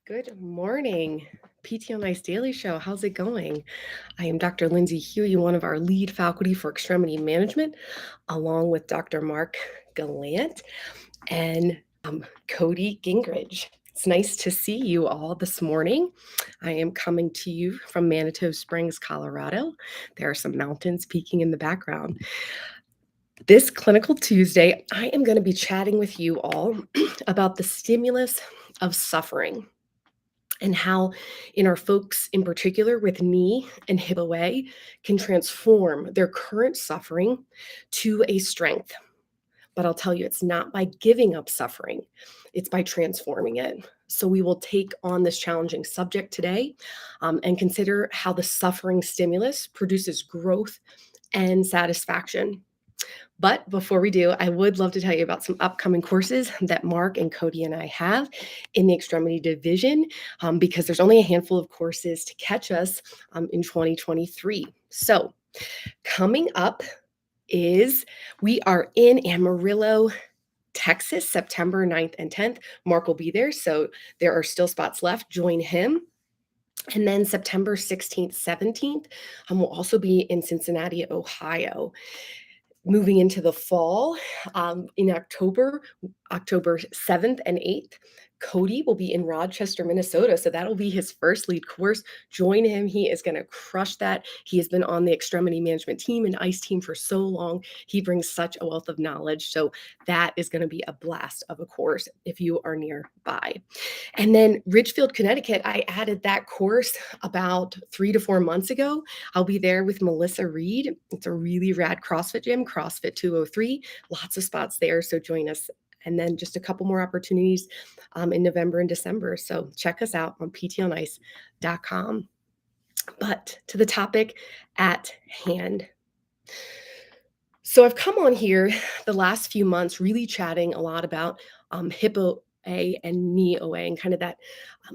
Good morning, PTO Nice Daily Show. How's it going? I am Dr. Lindsay Huey, one of our lead faculty for extremity management, along with Dr. Mark Gallant and Cody Gingrich. It's nice to see you all this morning. I am coming to you from Manitou Springs, Colorado. There are some mountains peeking in the background. This Clinical Tuesday, I am going to be chatting with you all about the stimulus of suffering and how in our folks in particular with knee and hip OA can transform their current suffering to a strength. But I'll tell you, it's not by giving up suffering, it's by transforming it. So we will take on this challenging subject today and consider how the suffering stimulus produces growth and satisfaction. But before we do, I would love to tell you about some upcoming courses that Mark and Cody and I have in the extremity division because there's only a handful of courses to catch us in 2023. So, coming up is we are in Amarillo, Texas, September 9th and 10th. Mark will be there, so there are still spots left. Join him. And then September 16th, 17th, we'll also be in Cincinnati, Ohio. Moving into the fall, in October 7th and 8th, Cody will be in Rochester, Minnesota. So that'll be his first lead course. Join him. He is going to crush that. He has been on the extremity management team and ICE team for so long. He brings such a wealth of knowledge. So that is going to be a blast of a course if you are nearby. And then Ridgefield, Connecticut, I added that course about 3 to 4 months ago. I'll be there with Melissa Reed. It's a really rad CrossFit gym, CrossFit 203. Lots of spots there, so join us. And then just a couple more opportunities in November and December. So check us out on ptlnice.com. But to the topic at hand. So I've come on here the last few months really chatting a lot about hip OA and knee OA and kind of that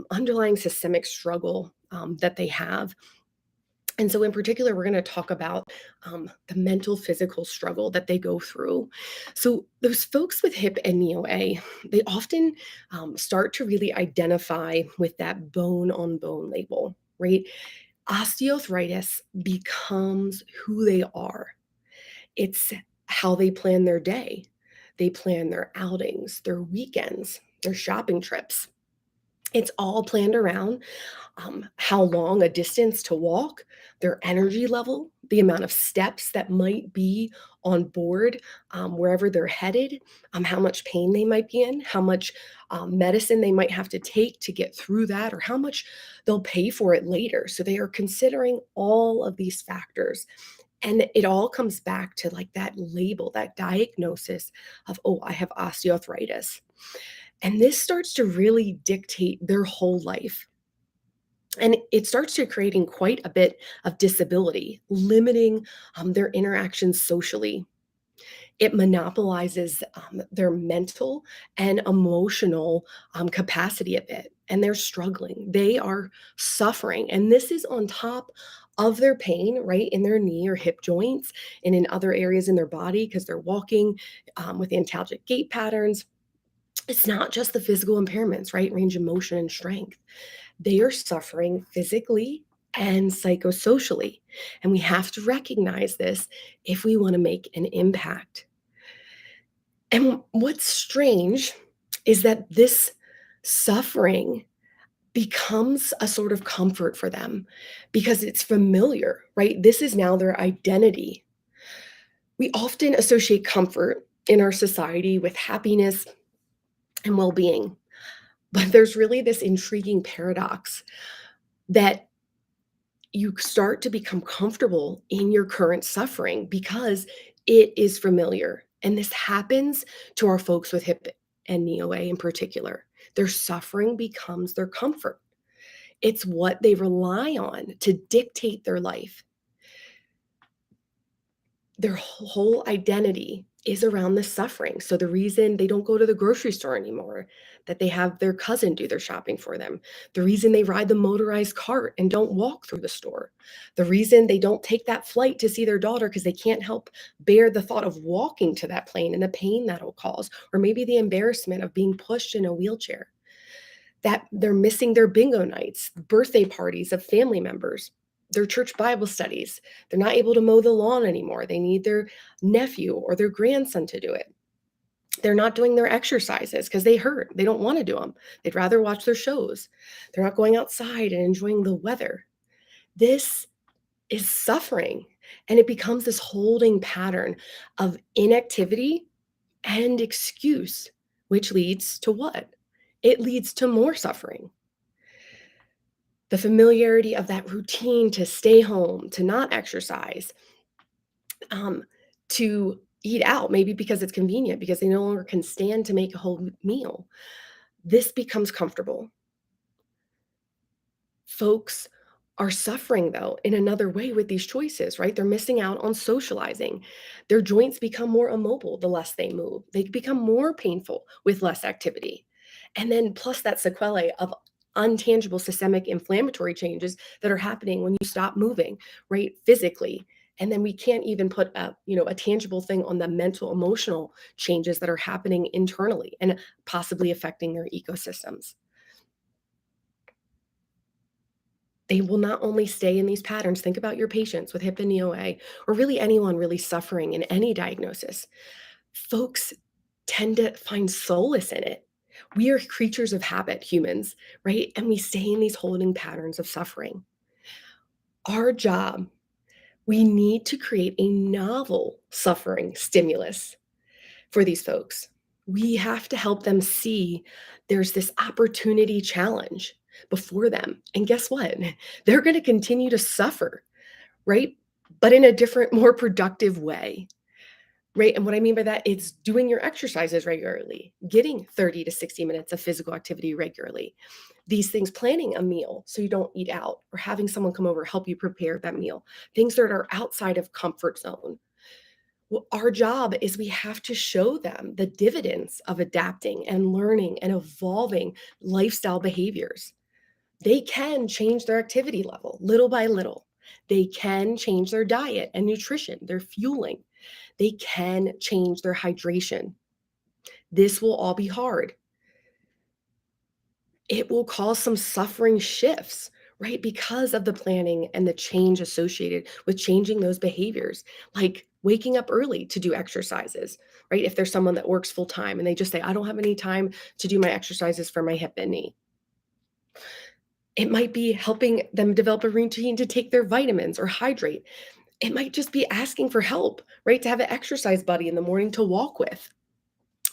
underlying systemic struggle that they have. And so, in particular, we're going to talk about the mental, physical struggle that they go through. So, those folks with hip and knee OA, they often start to really identify with that bone on bone label, right? Osteoarthritis becomes who they are. It's how they plan their day. They plan their outings, their weekends, their shopping trips. It's all planned around how long a distance to walk, their energy level, the amount of steps that might be on board wherever they're headed, how much pain they might be in, how much medicine they might have to take to get through that, or how much they'll pay for it later. So they are considering all of these factors. And it all comes back to like that label, that diagnosis of, oh, I have osteoarthritis. And this starts to really dictate their whole life. And it starts to creating quite a bit of disability, limiting their interactions socially. It monopolizes their mental and emotional capacity a bit, and they're struggling. They are suffering. And this is on top of their pain, right, in their knee or hip joints and in other areas in their body because they're walking with antalgic gait patterns. It's not just the physical impairments, right? Range of motion and strength. They are suffering physically and psychosocially. And we have to recognize this if we want to make an impact. And what's strange is that this suffering becomes a sort of comfort for them because it's familiar, right? This is now their identity. We often associate comfort in our society with happiness and well being. But there's really this intriguing paradox that you start to become comfortable in your current suffering because it is familiar. And this happens to our folks with hip and knee OA in particular. Their suffering becomes their comfort. It's what they rely on to dictate their life. Their whole identity is around the suffering. So the reason they don't go to the grocery store anymore, that they have their cousin do their shopping for them, the reason they ride the motorized cart and don't walk through the store, the reason they don't take that flight to see their daughter because they can't help bear the thought of walking to that plane and the pain that'll cause, or maybe the embarrassment of being pushed in a wheelchair. that they're missing their bingo nights, birthday parties of family members, their church Bible studies. They're not able to mow the lawn anymore. They need their nephew or their grandson to do it. They're not doing their exercises because they hurt. They don't want to do them. They'd rather watch their shows. They're not going outside and enjoying the weather. This is suffering. And it becomes this holding pattern of inactivity and excuse, which leads to what? It leads to more suffering. The familiarity of that routine to stay home, to not exercise, um, to eat out, maybe because it's convenient, because they no longer can stand to make a whole meal. This becomes comfortable. Folks are suffering though in another way with these choices, right? They're missing out on socializing. Their joints become more immobile the less they move. They become more painful with less activity. And then plus that sequelae of untangible systemic inflammatory changes that are happening when you stop moving, right? Physically. And then we can't even put a tangible thing on the mental emotional changes that are happening internally and possibly affecting their ecosystems. They will not only stay in these patterns, think about your patients with hip and knee OA, or really anyone really suffering in any diagnosis. Folks tend to find solace in it. We are creatures of habit, humans, right? And we stay in these holding patterns of suffering. Our job, we need to create a novel suffering stimulus for these folks. We have to help them see there's this opportunity challenge before them. And guess what? They're going to continue to suffer, right? But in a different, more productive way, right? And what I mean by that, it's doing your exercises regularly, getting 30 to 60 minutes of physical activity regularly. These things, planning a meal so you don't eat out, or having someone come over help you prepare that meal, things that are outside of comfort zone. Well, our job is we have to show them the dividends of adapting and learning and evolving lifestyle behaviors. They can change their activity level little by little. They can change their diet and nutrition, their fueling. They can change their hydration. This will all be hard. It will cause some suffering shifts, right? Because of the planning and the change associated with changing those behaviors, like waking up early to do exercises, right? If there's someone that works full time and they just say, I don't have any time to do my exercises for my hip and knee. It might be helping them develop a routine to take their vitamins or hydrate. It might just be asking for help, right? To have an exercise buddy in the morning to walk with.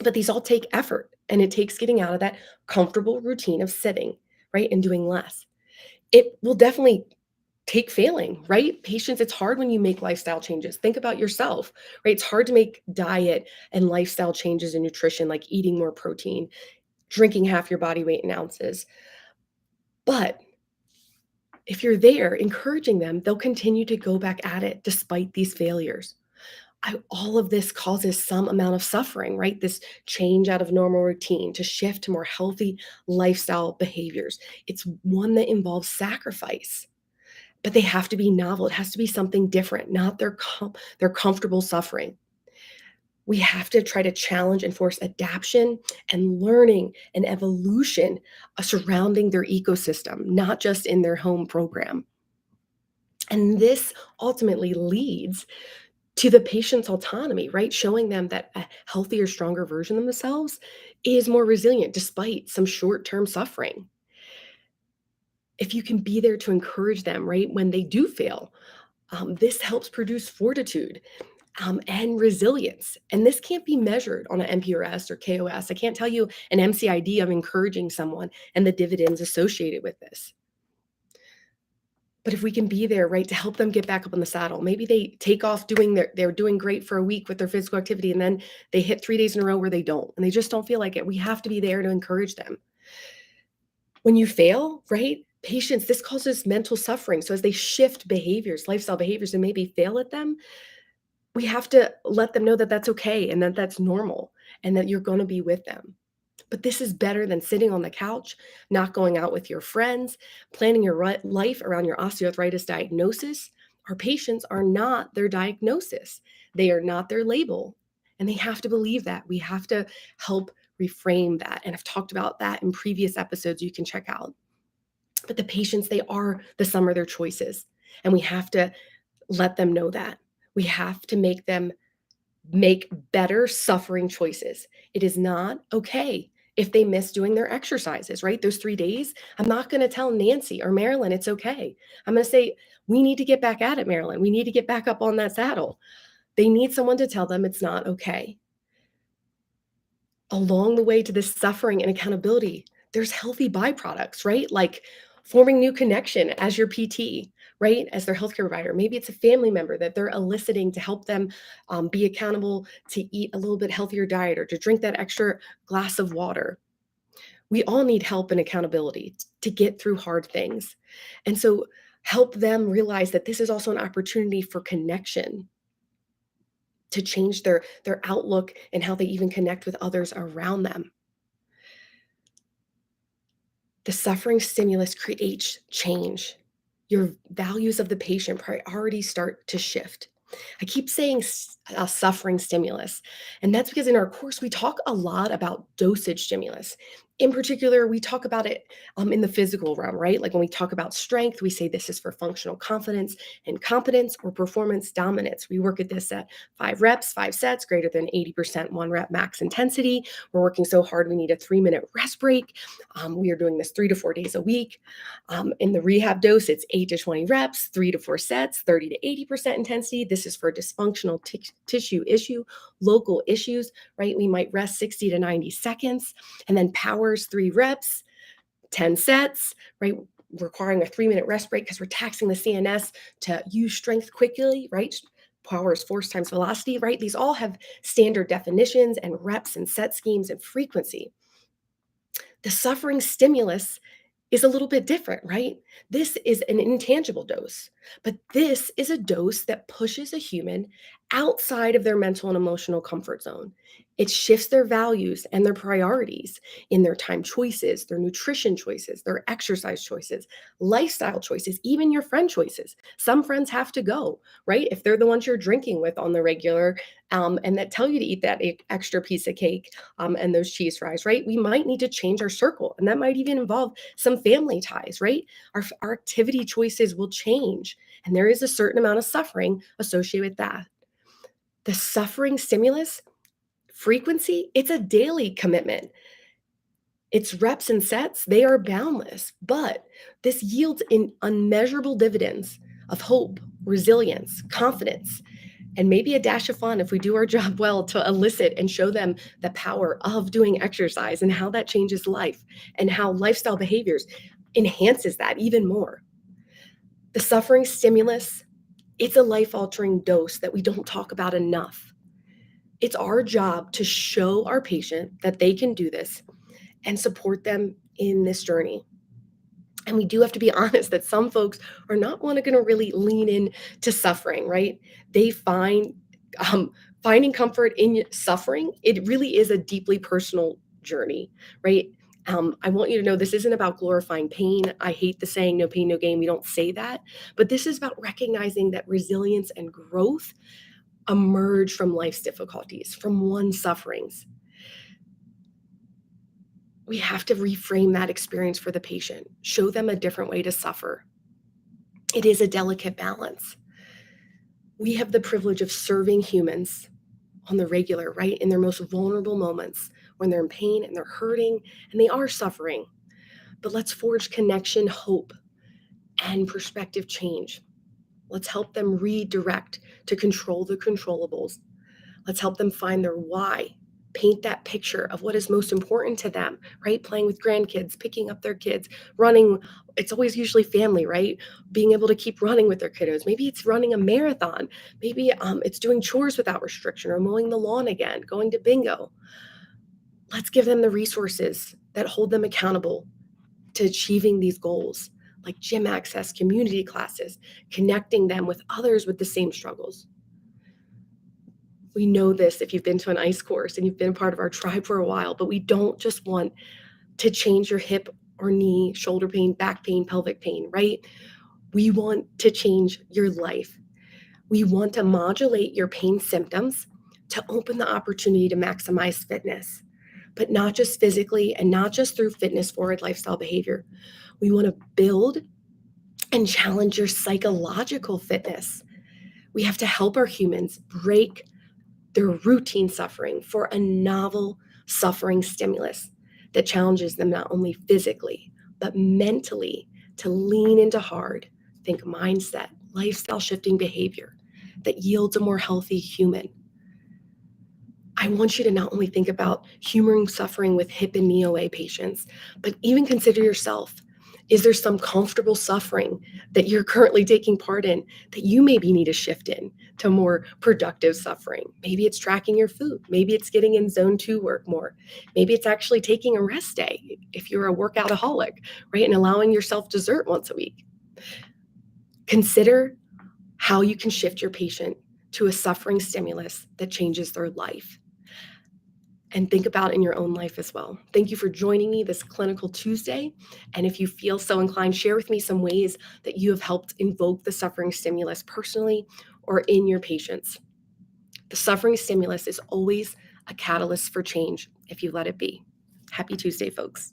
But these all take effort, and it takes getting out of that comfortable routine of sitting, right? And doing less. It will definitely take failing, right? Patience, it's hard when you make lifestyle changes. Think about yourself, right? It's hard to make diet and lifestyle changes in nutrition, like eating more protein, drinking half your body weight in ounces. But if you're there encouraging them, they'll continue to go back at it despite these failures. All of this causes some amount of suffering, right? This change out of normal routine to shift to more healthy lifestyle behaviors. It's one that involves sacrifice, but they have to be novel. It has to be something different, not their comfortable suffering. We have to try to challenge and force adaptation and learning and evolution surrounding their ecosystem, not just in their home program. And this ultimately leads to the patient's autonomy, right? Showing them that a healthier, stronger version of themselves is more resilient despite some short term suffering. If you can be there to encourage them, right, when they do fail, this helps produce fortitude and resilience. And this can't be measured on an NPRS or KOS. I can't tell you an MCID of encouraging someone and the dividends associated with this. But if we can be there, right, to help them get back up on the saddle, maybe they take off they're doing great for a week with their physical activity, and then they hit 3 days in a row where they don't, and they just don't feel like it. We have to be there to encourage them. When you fail, right, patients, this causes mental suffering. So as they shift behaviors, lifestyle behaviors, and maybe fail at them, we have to let them know that that's okay and that that's normal and that you're going to be with them. But this is better than sitting on the couch, not going out with your friends, planning your life around your osteoarthritis diagnosis. Our patients are not their diagnosis. They are not their label. And they have to believe that. We have to help reframe that. And I've talked about that in previous episodes you can check out. But the patients, they are the sum of their choices. And we have to let them know that. We have to make them make better suffering choices. It is not okay if they miss doing their exercises, right? Those 3 days, I'm not going to tell Nancy or Marilyn it's okay. I'm going to say, we need to get back at it, Marilyn. We need to get back up on that saddle. They need someone to tell them it's not okay. Along the way to this suffering and accountability, there's healthy byproducts, right? Like forming new connection as your PT, right? As their healthcare provider. Maybe it's a family member that they're eliciting to help them be accountable to eat a little bit healthier diet or to drink that extra glass of water. We all need help and accountability to get through hard things. And so help them realize that this is also an opportunity for connection, to change their outlook and how they even connect with others around them. The suffering stimulus creates change. Your values of the patient priorities start to shift. I keep saying suffering stimulus, and that's because in our course we talk a lot about dosage stimulus. In particular, we talk about it in the physical realm, right? Like when we talk about strength, we say this is for functional confidence and competence or performance dominance. We work at this at 5 reps, 5 sets, greater than 80% 1 rep max intensity. We're working so hard we need a 3-minute rest break. We are doing this 3 to 4 days a week. In the rehab dose, it's 8 to 20 reps, 3 to 4 sets, 30 to 80% intensity. This is for dysfunctional tissue issue, local issues, right? We might rest 60 to 90 seconds and then powers 3 reps, 10 sets, right? Requiring a 3-minute rest break because we're taxing the CNS to use strength quickly, right? Power is force times velocity, right? These all have standard definitions and reps and set schemes and frequency. The suffering stimulus is a little bit different, right? This is an intangible dose, but this is a dose that pushes a human outside of their mental and emotional comfort zone. It shifts their values and their priorities in their time choices, their nutrition choices, their exercise choices, lifestyle choices, even your friend choices. Some friends have to go, right? If they're the ones you're drinking with on the regular, and that tell you to eat that extra piece of cake and those cheese fries, right? We might need to change our circle, and that might even involve some family ties, right? Our activity choices will change, and there is a certain amount of suffering associated with that. The suffering stimulus frequency, it's a daily commitment. It's reps and sets, they are boundless, but this yields in unmeasurable dividends of hope, resilience, confidence, and maybe a dash of fun if we do our job well to elicit and show them the power of doing exercise and how that changes life and how lifestyle behaviors enhances that even more. The suffering stimulus, it's a life-altering dose that we don't talk about enough. It's our job to show our patient that they can do this and support them in this journey. And we do have to be honest that some folks are not going to really lean in to suffering, right? They find finding comfort in suffering. It really is a deeply personal journey, right? I want you to know this isn't about glorifying pain. I hate the saying "no pain, no gain." We don't say that, but this is about recognizing that resilience and growth emerge from life's difficulties, from one's sufferings. We have to reframe that experience for the patient, show them a different way to suffer. It is a delicate balance. We have the privilege of serving humans on the regular, right? In their most vulnerable moments when they're in pain and they're hurting and they are suffering. But let's forge connection, hope, and perspective change. Let's help them redirect to control the controllables. Let's help them find their why, paint that picture of what is most important to them, right? Playing with grandkids, picking up their kids, running. It's always usually family, right? Being able to keep running with their kiddos. Maybe it's running a marathon. Maybe it's doing chores without restriction or mowing the lawn again, going to bingo. Let's give them the resources that hold them accountable to achieving these goals, like gym access, community classes, connecting them with others with the same struggles. We know this if you've been to an ice course and you've been part of our tribe for a while, but we don't just want to change your hip or knee, shoulder pain, back pain, pelvic pain, right? We want to change your life. We want to modulate your pain symptoms to open the opportunity to maximize fitness. but not just physically and not just through fitness forward lifestyle behavior. We want to build and challenge your psychological fitness. We have to help our humans break their routine suffering for a novel suffering stimulus that challenges them not only physically, but mentally to lean into hard, think mindset, lifestyle shifting behavior that yields a more healthy human. I want you to not only think about humoring suffering with hip and knee OA patients, but even consider yourself. Is there some comfortable suffering that you're currently taking part in that you maybe need a shift in to more productive suffering? Maybe it's tracking your food. Maybe it's getting in zone 2 work more. Maybe it's actually taking a rest day if you're a workoutaholic, right? And allowing yourself dessert once a week. Consider how you can shift your patient to a suffering stimulus that changes their life. And think about in your own life as well. Thank you for joining me this Clinical Tuesday. And if you feel so inclined, share with me some ways that you have helped invoke the suffering stimulus personally or in your patients. The suffering stimulus is always a catalyst for change if you let it be. Happy Tuesday, folks.